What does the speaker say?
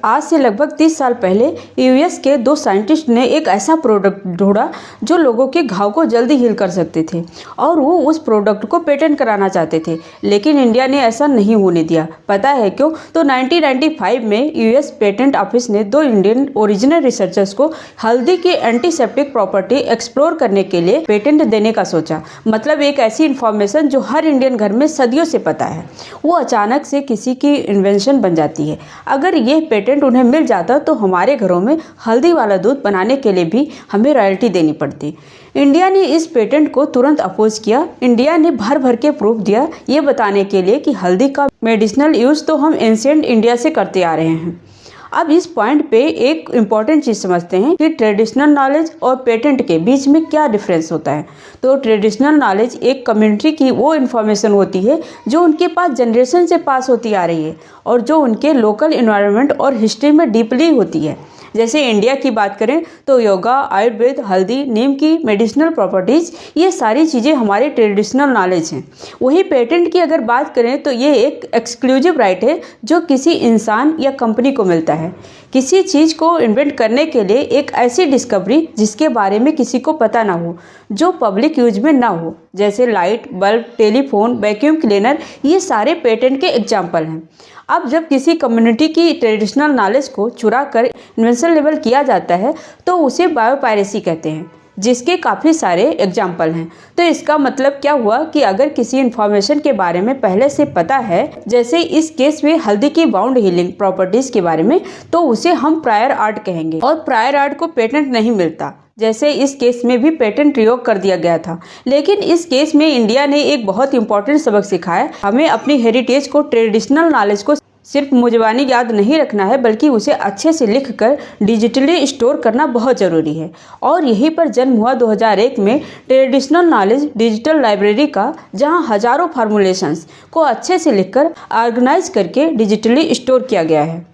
आज से लगभग 30 साल पहले यूएस के दो साइंटिस्ट ने एक ऐसा प्रोडक्ट ढूंढा जो लोगों के घाव को जल्दी हील कर सकते थे और वो उस प्रोडक्ट को पेटेंट कराना चाहते थे, लेकिन इंडिया ने ऐसा नहीं होने दिया। पता है क्यों? तो 1995 में यूएस पेटेंट ऑफिस ने दो इंडियन ओरिजिनल रिसर्चर्स को हल्दी की एंटीसेप्टिक प्रॉपर्टी एक्सप्लोर करने के लिए पेटेंट देने का सोचा। मतलब एक ऐसी इंफॉर्मेशन जो हर इंडियन घर में सदियों से पता है, वो अचानक से किसी की इन्वेंशन बन जाती है। अगर ये पेटेंट उन्हें मिल जाता तो हमारे घरों में हल्दी वाला दूध बनाने के लिए भी हमें रॉयल्टी देनी पड़ती। इंडिया ने इस पेटेंट को तुरंत अपोज किया। इंडिया ने भर भर के प्रूफ दिया, ये बताने के लिए कि हल्दी का मेडिसिनल यूज तो हम एंशिएंट इंडिया से करते आ रहे हैं। अब इस पॉइंट पे एक इम्पॉर्टेंट चीज़ समझते हैं कि ट्रेडिशनल नॉलेज और पेटेंट के बीच में क्या डिफरेंस होता है। तो ट्रेडिशनल नॉलेज एक कम्युनिटी की वो इन्फॉर्मेशन होती है जो उनके पास जनरेशन से पास होती आ रही है और जो उनके लोकल इन्वायरमेंट और हिस्ट्री में डीपली होती है। जैसे इंडिया की बात करें तो योगा, आयुर्वेद, हल्दी, नीम की मेडिसिनल प्रॉपर्टीज़, ये सारी चीज़ें हमारे ट्रेडिशनल नॉलेज हैं। वहीं पेटेंट की अगर बात करें तो ये एक एक्सक्लूसिव राइट है जो किसी इंसान या कंपनी को मिलता है किसी चीज़ को इन्वेंट करने के लिए, एक ऐसी डिस्कवरी जिसके बारे में किसी को पता ना हो, जो पब्लिक यूज में ना हो। जैसे light bulb, telephone, vacuum cleaner, ये सारे पेटेंट के एग्जाम्पल हैं। अब जब किसी कम्युनिटी की ट्रेडिशनल नॉलेज को चुरा कर इन्वेंशन लेवल किया जाता है तो उसे बायोपायरेसी कहते हैं, जिसके काफ़ी सारे एग्जाम्पल हैं। तो इसका मतलब क्या हुआ कि अगर किसी इन्फॉर्मेशन के बारे में पहले से पता है, जैसे इस केस में हल्दी की बाउंड हीलिंग प्रॉपर्टीज़ के बारे में, तो उसे हम प्रायर आर्ट कहेंगे और प्रायर आर्ट को पेटेंट नहीं मिलता। जैसे इस केस में भी पेटेंट रिवोक कर दिया गया था। लेकिन इस केस में इंडिया ने एक बहुत इंपॉर्टेंट सबक सिखाया। हमें अपनी हेरिटेज को, ट्रेडिशनल नॉलेज को सिर्फ मुजबानी याद नहीं रखना है, बल्कि उसे अच्छे से लिखकर डिजिटली स्टोर करना बहुत ज़रूरी है। और यहीं पर जन्म हुआ 2001 में ट्रेडिशनल नॉलेज डिजिटल लाइब्रेरी का, जहां हजारों फार्मूलेशंस को अच्छे से लिखकर ऑर्गेनाइज करके डिजिटली स्टोर किया गया है।